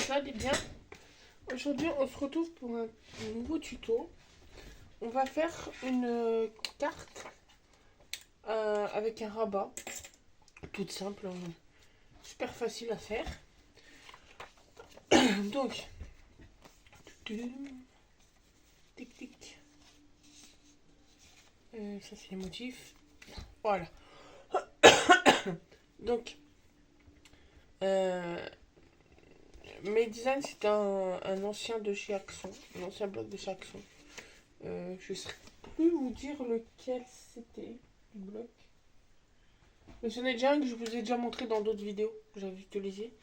vous allez bien. Aujourd'hui, on se retrouve pour un nouveau tuto. On va faire une carte avec un rabat. Toute simple, super facile à faire. Donc, tic tic. Ça, c'est les motifs. Voilà. Donc, mes designs, c'est un ancien de chez Axon, un ancien blog de chez Axon. Je ne saurais plus vous dire lequel c'était du blog. Mais c'en est déjà un que je vous ai déjà montré dans d'autres vidéos que j'avais utilisé.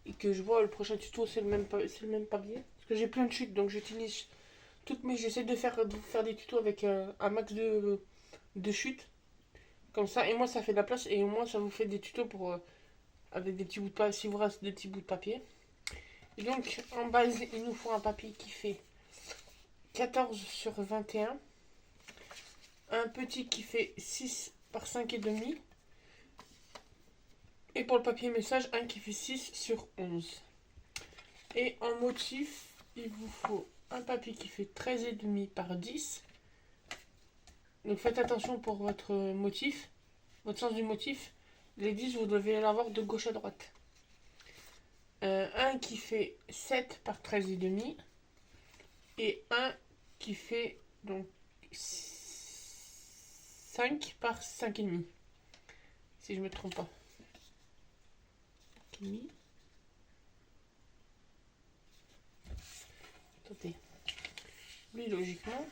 Et que je vois le prochain tuto, c'est le même papier. Parce que j'ai plein de chutes, donc j'utilise toutes mes. J'essaie de faire des tutos avec un max de chutes. Comme ça, et moi ça fait de la place. Et au moins ça vous fait des tutos pour avec des petits bouts de papier. Si vous reste des petits bouts de papier. Et donc en base, il nous faut un papier qui fait 14 sur 21. Un petit qui fait 6 par 5,5. Et pour le papier message, un qui fait 6 sur 11. Et en motif, il vous faut un papier qui fait 13,5 par 10. Donc faites attention pour votre motif, votre sens du motif. Les 10, vous devez l'avoir de gauche à droite. Un qui fait 7 par 13,5. Et un qui fait donc 5 par 5,5. Si je ne me trompe pas. 5,5. Attendez. Lui, logiquement.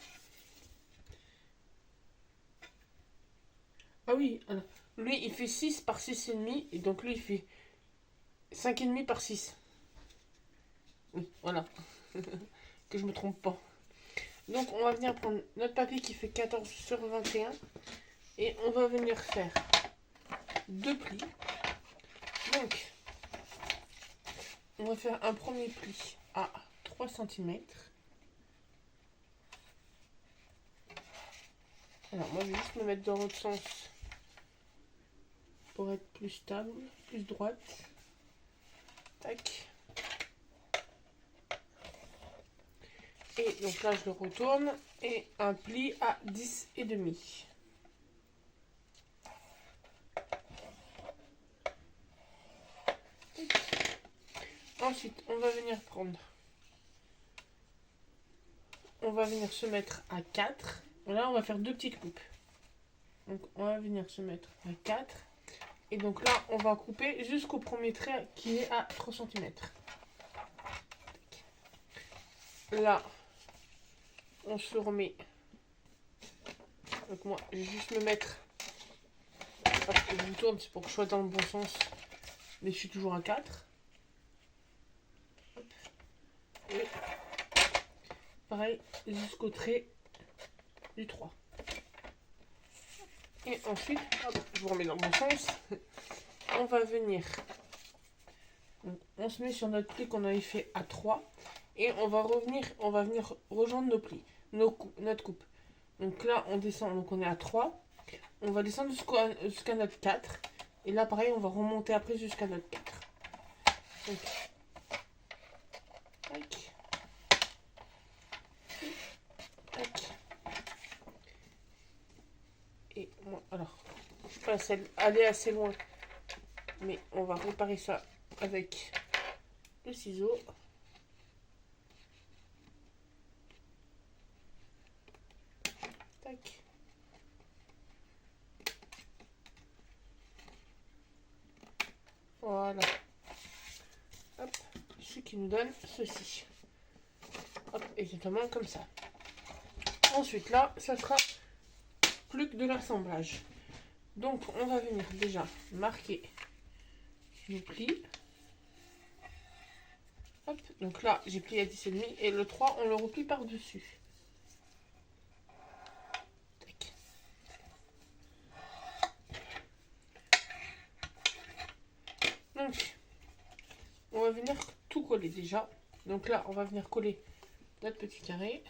Ah oui, alors, lui, il fait 6 par 6,5. Et donc lui, il fait 5,5 par 6. Oui, voilà. Que je me trompe pas. Donc on va venir prendre notre papier qui fait 14 sur 21. Et on va venir faire deux plis. Donc, on va faire un premier pli à 3 cm. Alors moi, je vais juste me mettre dans l'autre sens pour être plus stable, plus droite. Tac. Et donc là, je le retourne. Et un pli à 10,5. Ensuite, on va venir prendre. On va venir se mettre à 4. Là, on va faire deux petites coupes. Donc, on va venir se mettre à 4. Et donc là, on va couper jusqu'au premier trait qui est à 3 cm. Là, on se remet. Donc moi, je vais juste me mettre. Parce que je me tourne, c'est pour que je sois dans le bon sens. Mais je suis toujours à 4. Et pareil, jusqu'au trait du 3. Et ensuite, hop, je vous remets dans le bon sens. On va venir. Donc, on se met sur notre pli qu'on avait fait à 3. Et on va venir rejoindre nos plis, notre coupe. Donc là, on descend, donc on est à 3. On va descendre jusqu'à notre 4. Et là, pareil, on va remonter après jusqu'à notre 4. Donc, tac. Tac. Et bon, alors, je ne vais pas aller assez loin. Mais on va réparer ça avec le ciseau. Tac. Voilà. Hop. Ce qui nous donne ceci. Hop, exactement comme ça. Ensuite, là, ça sera plus que de l'assemblage. Donc, on va venir déjà marquer nos plis. Hop, donc là, j'ai plié à 10,5 et le 3, on le replie par-dessus. Donc, on va venir tout coller déjà. Donc là, on va venir coller notre petit carré.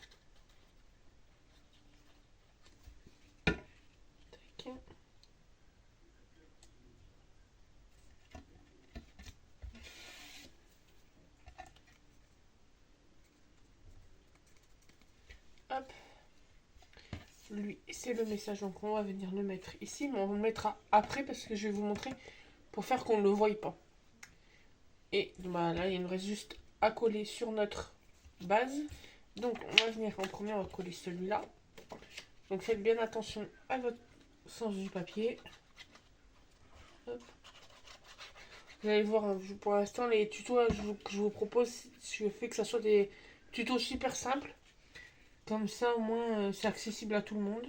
Tac. lui, c'est le message. Donc on va venir le mettre ici, mais on le mettra après parce que je vais vous montrer pour faire qu'on ne le voie pas. Et bah, là, il nous reste juste à coller sur notre base. Donc on va venir en premier, on va coller celui-là. Donc faites bien attention à votre sens du papier. Hop. Vous allez voir, hein, pour l'instant, les tutos que je vous propose, je fais que ça soit des tutos super simples. Comme ça, au moins, c'est accessible à tout le monde.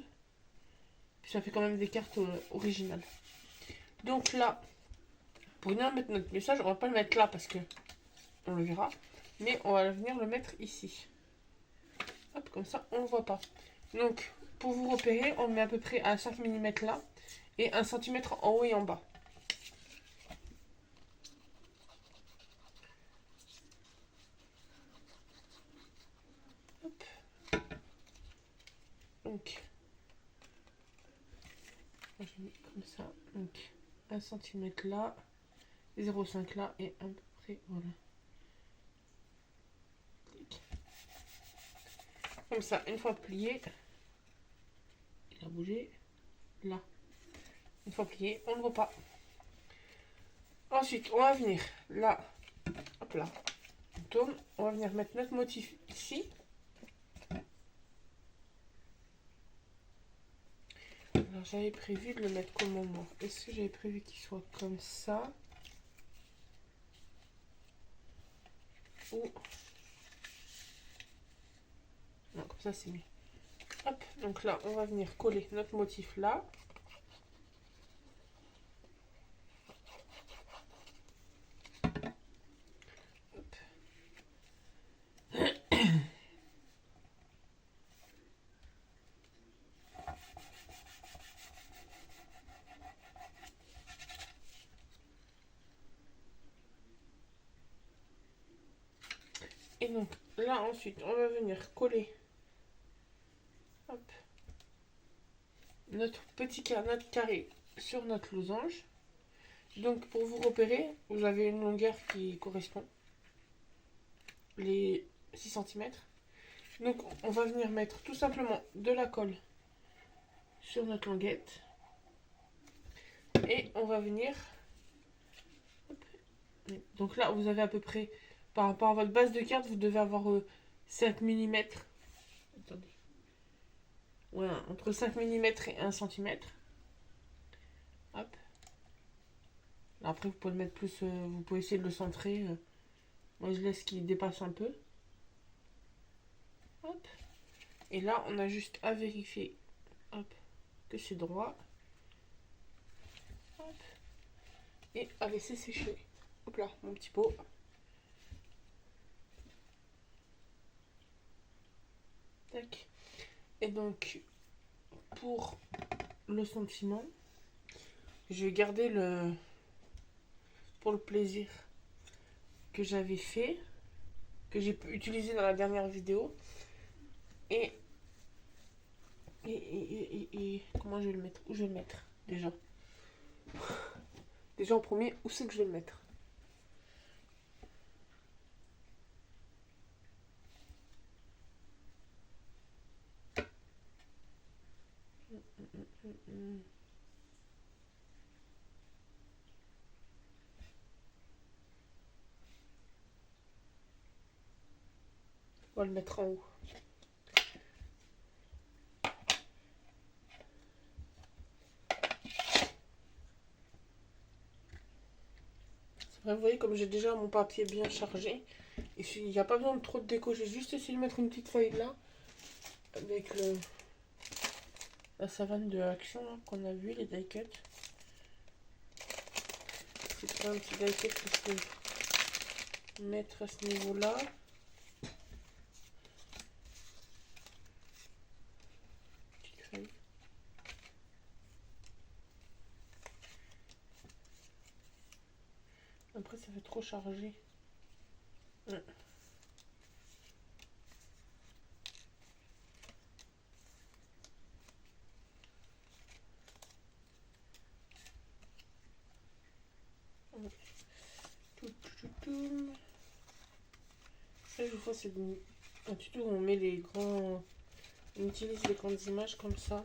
Puis ça fait quand même des cartes originales. Donc là, pour venir mettre notre message, on va pas le mettre là parce que on le verra. Mais on va venir le mettre ici. Hop, comme ça, on le voit pas. Donc, pour vous repérer, on le met à peu près à 5 mm là. Et 1 cm en haut et en bas. Hop. Donc, je mets comme ça. Donc, 1 cm là. 0,5 là et à peu près, voilà. Comme ça, une fois plié, il a bougé, là. Une fois plié, on ne voit pas. Ensuite, on va venir là, hop là, on tourne, on va venir mettre notre motif ici. Alors j'avais prévu de le mettre comment moi? Est-ce que j'avais prévu qu'il soit comme ça? Ou... non, comme ça c'est mieux. Hop, donc là, on va venir coller notre motif là. Hop. Et donc là, ensuite, on va venir coller hop, notre petit carré sur notre losange. Donc pour vous repérer, vous avez une longueur qui correspond, les 6 cm. Donc on va venir mettre tout simplement de la colle sur notre languette. Et on va venir... donc là, vous avez à peu près, par rapport à votre base de carte, vous devez avoir 5 mm. Attendez. Ouais, entre 5 mm et 1 cm. Hop. Après, vous pouvez le mettre plus, vous pouvez essayer de le centrer. Moi, je laisse qu'il dépasse un peu. Hop. Et là, on a juste à vérifier hop, que c'est droit. Hop. Et à laisser sécher. Hop là, mon petit pot. Tac. Et donc, pour le sentiment, je vais garder pour le plaisir que j'avais fait, que j'ai utilisé dans la dernière vidéo. Et comment je vais le mettre? Où je vais le mettre déjà? Déjà en premier, où c'est que je vais le mettre? On va le mettre en haut. Vous voyez, comme j'ai déjà mon papier bien chargé, et il n'y a pas besoin de trop de déco, j'ai juste essayé de mettre une petite feuille là, avec la savane de Action qu'on a vu, les die cuts. C'est un petit die cut que je peux mettre à ce niveau là. Petite feuille. Après ça fait trop chargé. Là, je vous fais c'est un tuto où on met les grands On utilise les grandes images comme ça.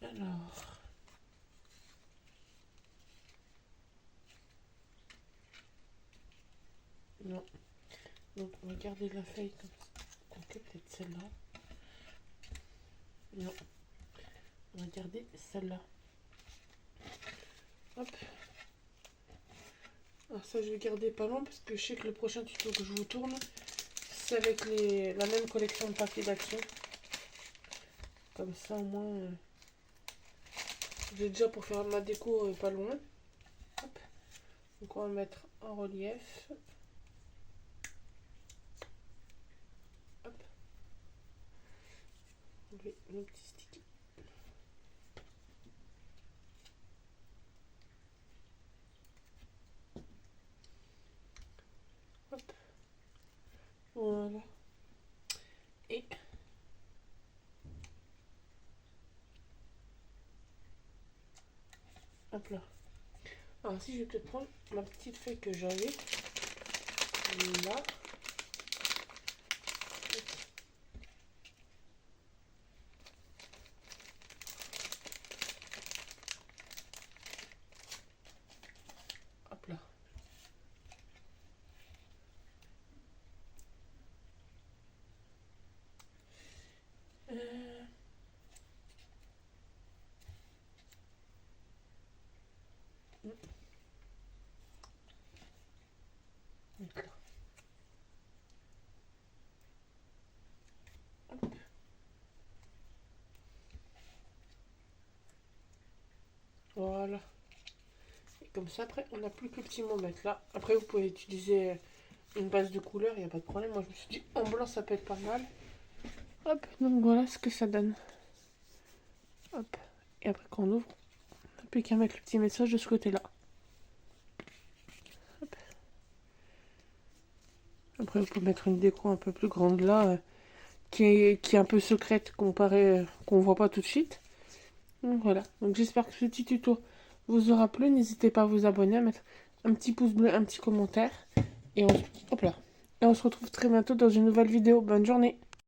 Alors, non. Donc, on va garder la feuille comme ça. Ok, peut-être celle-là. Non. On va garder celle-là. Hop. Alors ça, je vais garder pas loin parce que je sais que le prochain tuto que je vous tourne, c'est avec la même collection de papier d'action. Comme ça, au moins, j'ai déjà pour faire ma déco pas loin. Hop. Donc, on va mettre en relief. Hop. Enlever nos petits sticks. Hop. Voilà. Et hop là. Alors si je vais peut-être prendre ma petite feuille que j'avais là. Hop là. Donc là. Hop. Voilà. Et comme ça, après, on n'a plus que le petit mot mettre là. Après, vous pouvez utiliser une base de couleur, il n'y a pas de problème. Moi, je me suis dit, en blanc, ça peut être pas mal. Hop, donc voilà ce que ça donne. Hop. Et après, quand on ouvre, on n'a plus qu'à mettre le petit message de ce côté-là. Hop. Après, vous pouvez mettre une déco un peu plus grande là, qui est un peu secrète comparé, qu'on voit pas tout de suite. Donc voilà. Donc j'espère que ce petit tuto vous aura plu. N'hésitez pas à vous abonner, à mettre un petit pouce bleu, un petit commentaire. Et hop là. Et on se retrouve très bientôt dans une nouvelle vidéo. Bonne journée.